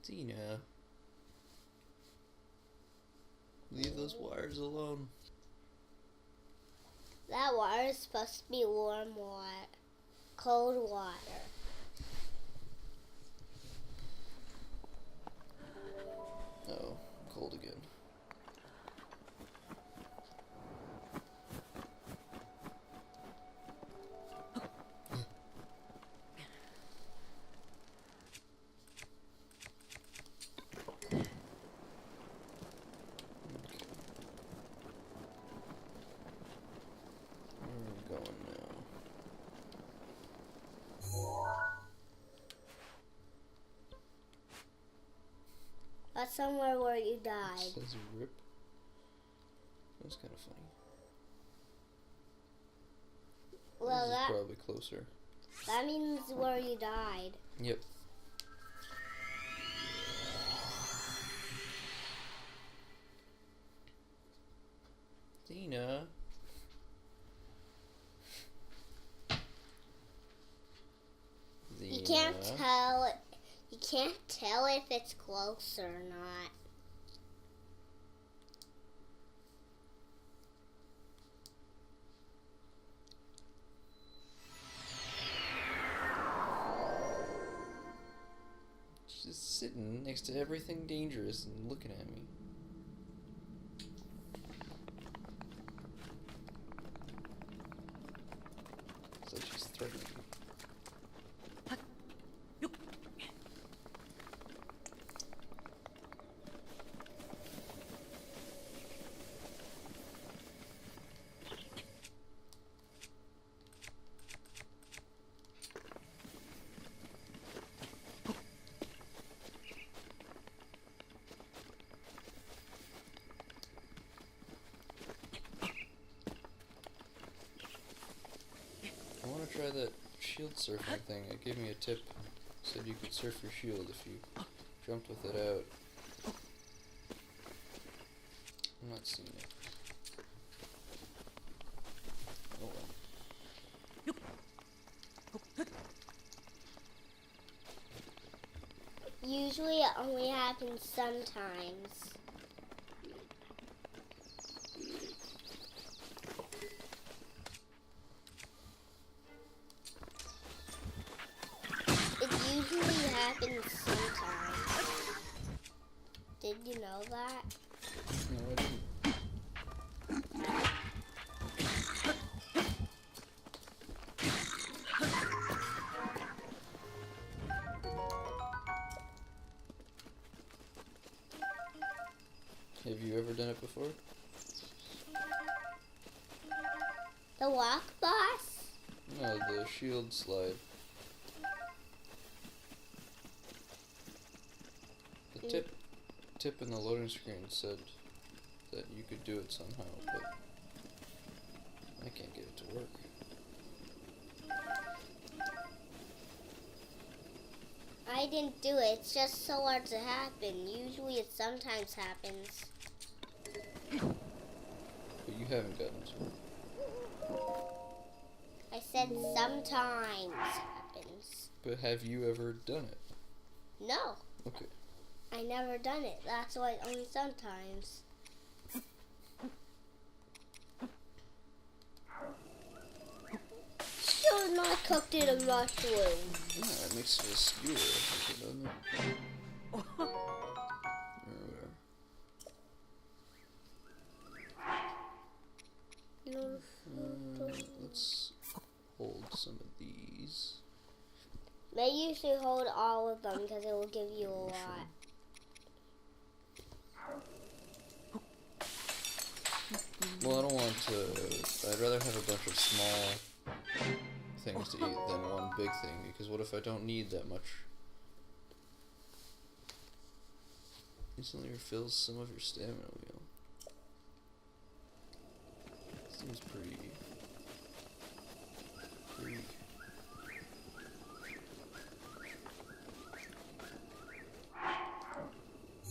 Tina, leave those wires alone. That water is supposed to be warm water. Cold water. Oh, cold again. That's somewhere where you died. It says rip. That's kind of funny. Well, this is probably closer. That means where you died. Yep. Tina. You can't tell. You can't tell if it's close or not. She's just sitting next to everything dangerous and looking at me. It's like she's threatening me. I want to try that shield surfing thing. It gave me a tip. It said you could surf your shield if you jumped with it out. I'm not seeing it. Oh well. Usually it only happens sometimes. It usually happens sometimes. Did you know that? No, I didn't. Have you ever done it before? The walk boss? No, the shield slide. The tip in the loading screen said that you could do it somehow, but I can't get it to work. I didn't do it. It's just so hard to happen. Usually it sometimes happens. But you haven't gotten to it. I said sometimes happens. But have you ever done it? No. Okay. I never done it. That's why only sometimes. Still not cooked in a mushroom. Yeah, it makes it a skewer, doesn't it? Or whatever. Let's hold some of these. Maybe you should hold all of them because it will give you a lot. Well, I don't want to. I'd rather have a bunch of small things to eat than one big thing, because what if I don't need that much? Instantly refills some of your stamina wheel. Seems pretty weak.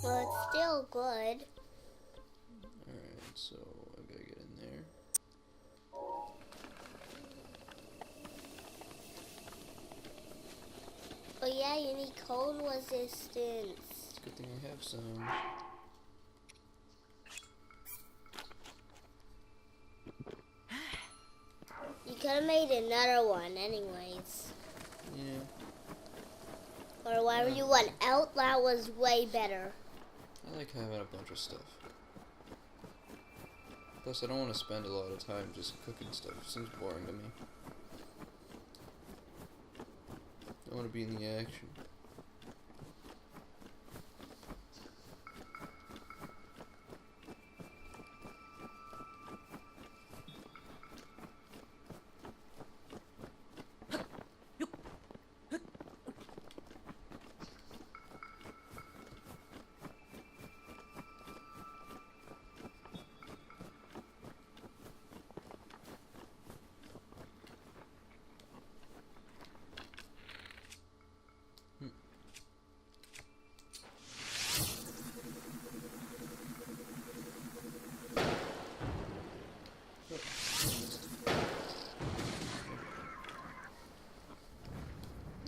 Well, it's still good. Alright, so I gotta get in there. But yeah, you need cold resistance. Good thing I have some. You could have made another one anyways. Yeah. Or whatever you went out, that was way better. I like having a bunch of stuff. Plus, I don't want to spend a lot of time just cooking stuff. It seems boring to me. I want to be in the action.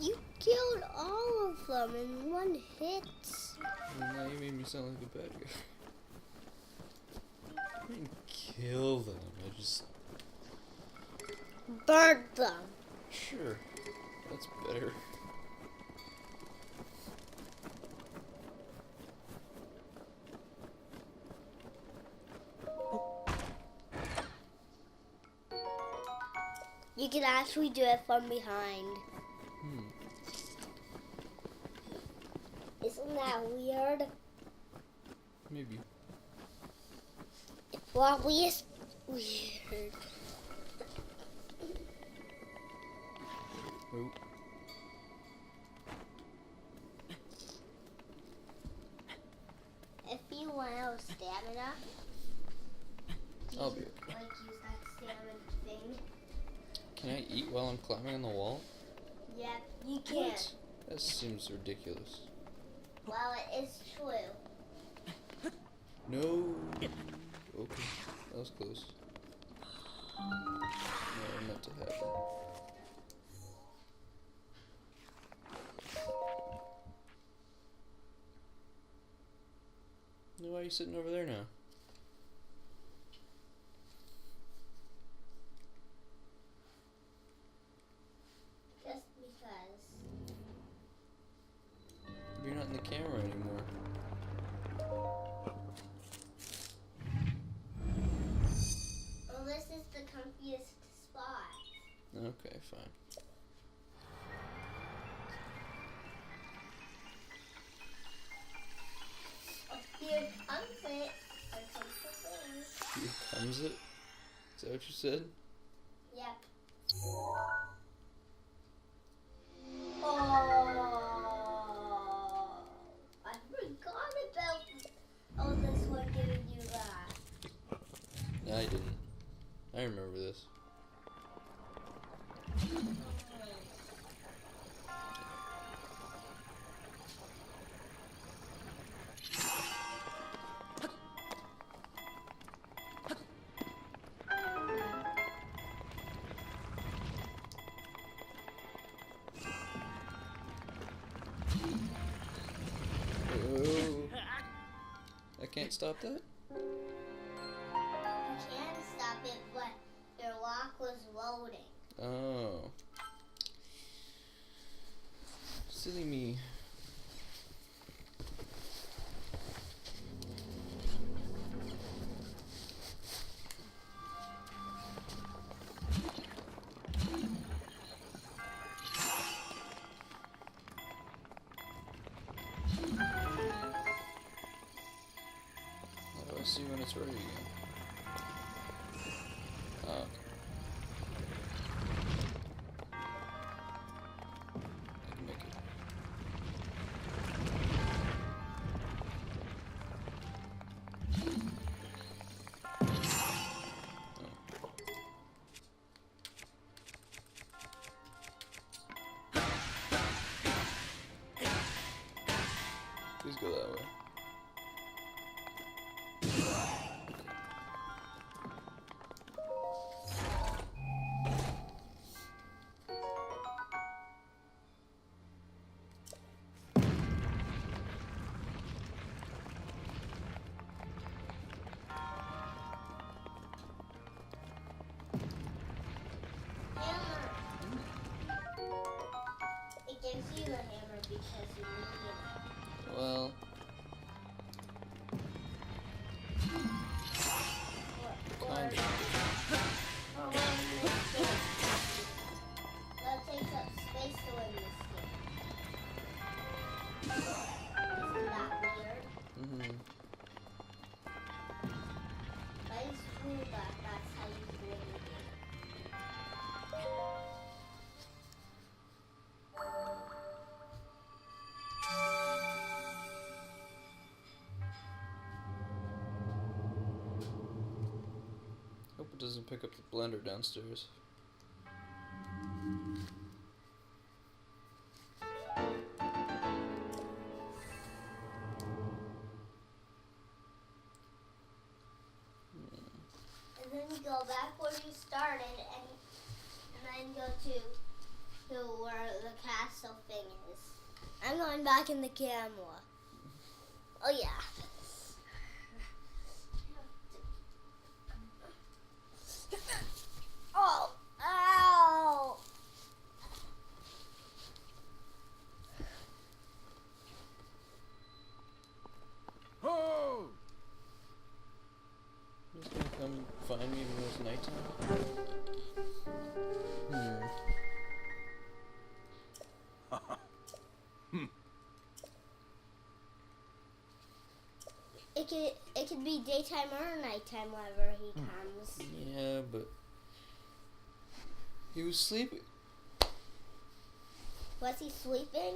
You killed all of them in one hit. Well, now you made me sound like a bad guy. I didn't kill them, I just... Burned them. Sure, that's better. You can actually do it from behind. Isn't that weird? Maybe. It probably is weird. Oh. If you want out stamina, I'll be okay. like use that stamina thing. Can I eat while I'm climbing on the wall? Yep, you can. What? That seems ridiculous. Well, it is true. No. Okay, that was close. Never meant to happen. Why are you sitting over there now? Just because. You're not in the camera anymore. Well, this is the comfiest spot. Okay, fine. Here comes it. Here comes the thing. Here comes it? Is that what you said? Yep. Oh, I forgot about this one giving you that. No, I didn't. I remember this. Oh. I can't stop that? You can stop it, but your lock was loading. Oh. Silly me. How do I see when it's ready again? Oh, okay. I can make it. Please go that way. gives you the hammer because you need it. Well. Kind of. That takes up space to win this game. Isn't that weird? Mm-hmm. That is true that that's how you win the game. Hope it doesn't pick up the blender downstairs. And then you go back where you started and then go to where the castle thing is. I'm going back in the camera. Oh yeah. Oh, ow! Oh! He's gonna come find me when it's nighttime? It could be daytime or nighttime whenever he comes. Yeah, but he was sleeping. Was he sleeping?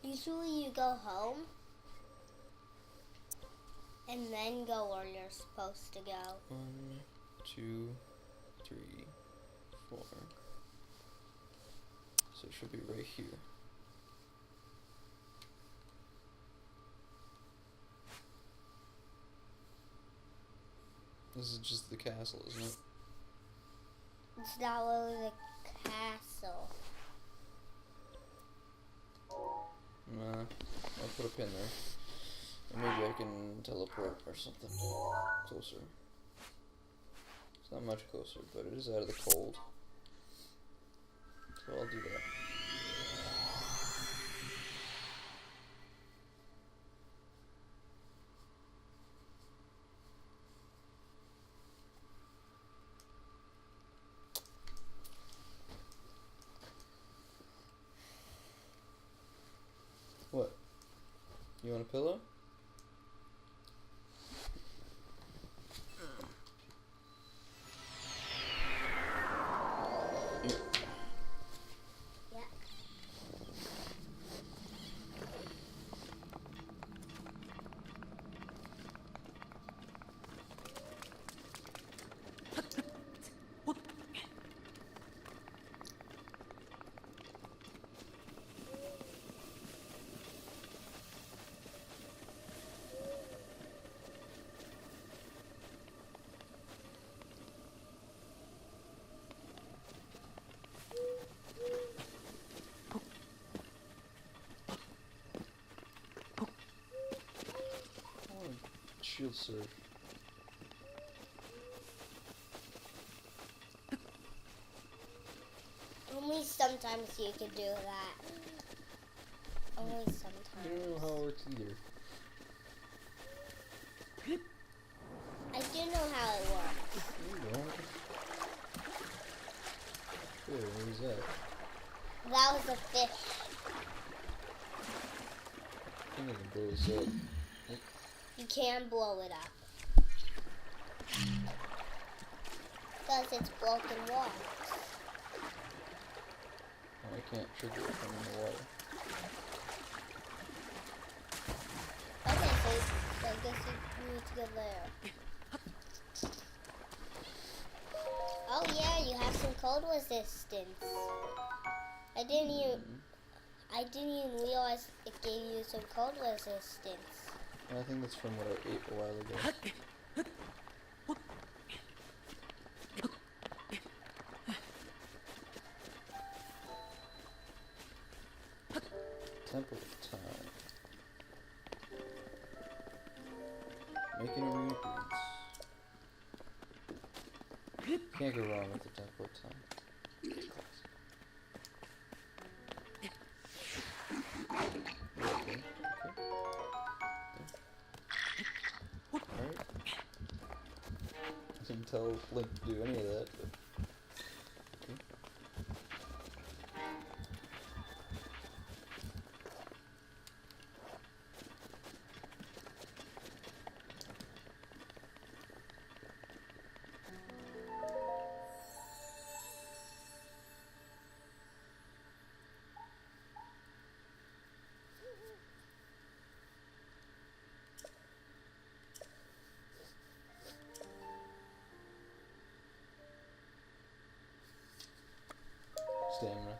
Usually you go home and then go where you're supposed to go. 1, 2, 3, 4. So it should be right here. This is just the castle, isn't it? It's not really the castle. Nah, I'll put a pin there. And maybe I can teleport or something closer. It's not much closer, but it is out of the cold. So I'll do that. What? You want a pillow? Yeah. Shield surf. Only sometimes you can do that. Only I don't sometimes. know how it works either. I do know how it works. You don't. Here, what is that? That was a fish. I think I can blow this up. You can blow it up. Because it's broken water. Oh, I can't trigger it from in the water. Okay, so I guess you need to go there. Oh yeah, you have some cold resistance. I didn't even realize it gave you some cold resistance. I think that's from what I ate a while ago. Temple of Time. Making a reappearance. Can't go wrong with the Temple of Time. Okay. Alright. I didn't tell Link to do any of that, but okay. Stamina.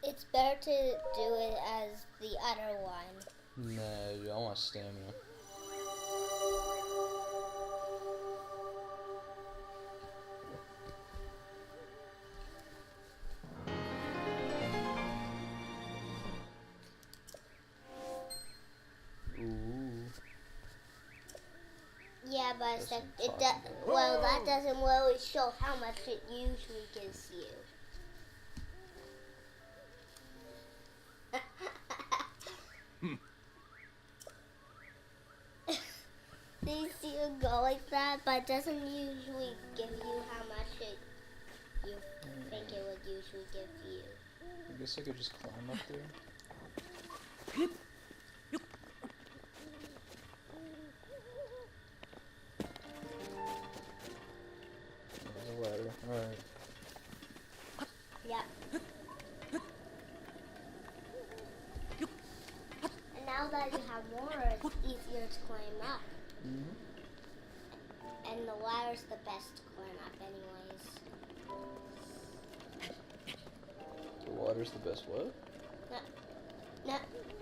It's better to do it as the other one. Nah, dude, I want stamina. Ooh. Yeah, but That's except what I'm it talking well, that doesn't really show how much it usually gives you. Do you see it go like that? But it doesn't usually give you how much you think it would usually give you. I guess I could just climb up there. There's a ladder. Alright. Yep. And now that you have more, it's easier to climb up. Mm-hmm. And the ladder's the best to climb up anyways. The water's the best what?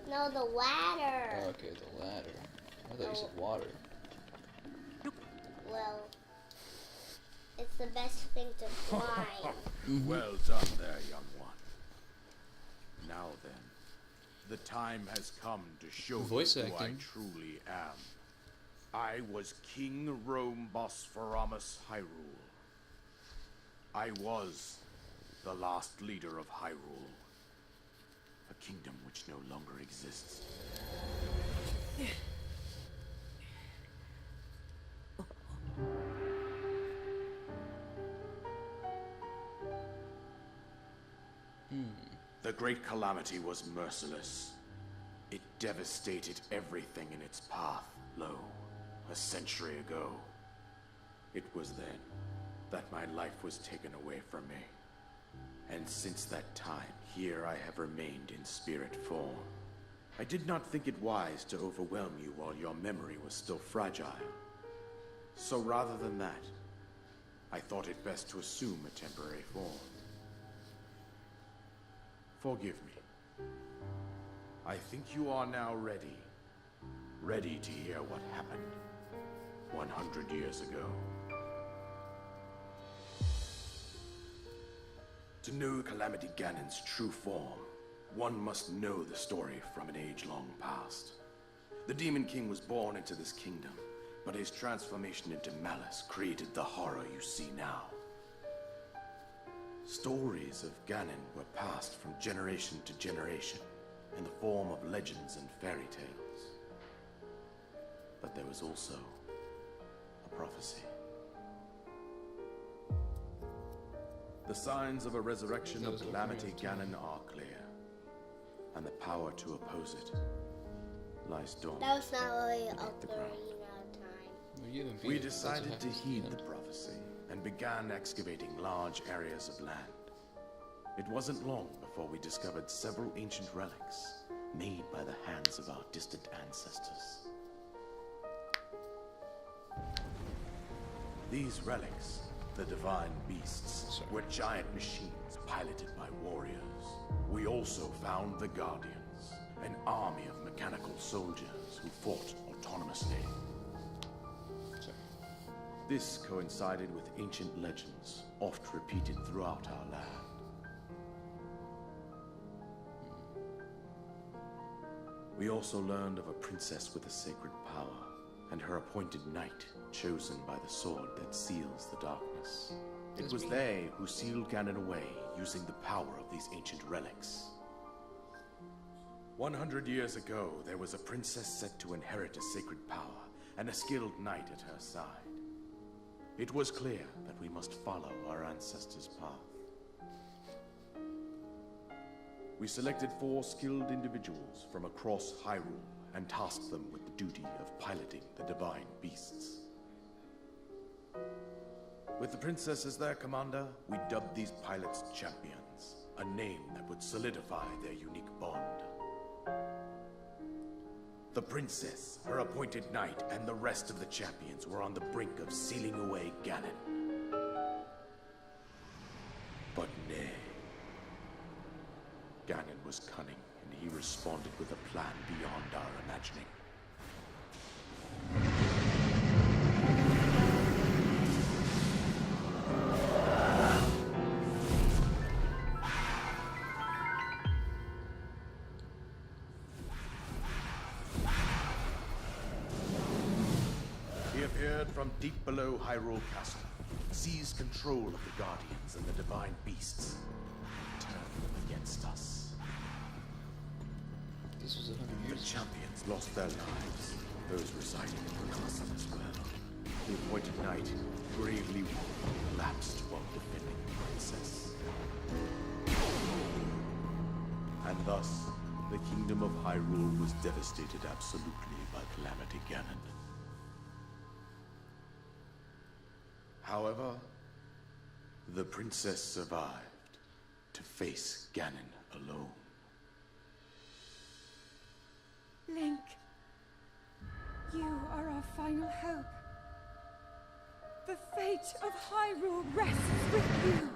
No, the ladder. Oh, okay, the ladder. I thought you said water. Well, it's the best thing to climb. Well done there, young one. Now then, the time has come to show Voice you who I acting. truly am. I was King Rome Bosphoramus Hyrule. I was the last leader of Hyrule, a kingdom which no longer exists. The Great Calamity was merciless. It devastated everything in its path, lo, a century ago. It was then that my life was taken away from me. And since that time, here I have remained in spirit form. I did not think it wise to overwhelm you while your memory was still fragile. So rather than that, I thought it best to assume a temporary form. Forgive me. I think you are now ready. Ready to hear what happened 100 years ago. To know Calamity Ganon's true form, one must know the story from an age long past. The Demon King was born into this kingdom, but his transformation into malice created the horror you see now. Stories of Ganon were passed from generation to generation in the form of legends and fairy tales. But there was also a prophecy. The signs of a resurrection of Calamity Ganon are clear, and the power to oppose it lies dormant. That was not really beneath Ocarina the ground. of Time. Well, you haven't beat We it, that's what decided to happens at heed the the end. prophecy and began excavating large areas of land. It wasn't long before we discovered several ancient relics made by the hands of our distant ancestors. These relics, the divine beasts, were giant machines piloted by warriors. We also found the Guardians, an army of mechanical soldiers who fought autonomously. Sorry. This coincided with ancient legends, oft repeated throughout our land. We also learned of a princess with a sacred power, and her appointed knight, chosen by the sword that seals the darkness. It was they who sealed Ganon away, using the power of these ancient relics. 100 years ago, there was a princess set to inherit a sacred power, and a skilled knight at her side. It was clear that we must follow our ancestors' path. We selected 4 skilled individuals from across Hyrule and tasked them with the duty of piloting the divine beasts. With the princess as their commander, we dubbed these pilots champions, a name that would solidify their unique bond. The princess, her appointed knight, and the rest of the champions were on the brink of sealing away Ganon. But nay. Ganon was cunning, and he responded with a plan beyond our imagining. He appeared from deep below Hyrule Castle, seized control of the Guardians and the Divine Beasts, and turned them against us. This was 100 The years ago. champions lost their lives, those residing in the castle as well. The appointed knight, bravely collapsed while defending the princess. And thus, the kingdom of Hyrule was devastated absolutely by Calamity Ganon. However, the princess survived to face Ganon alone. Link, you are our final hope. The fate of Hyrule rests with you.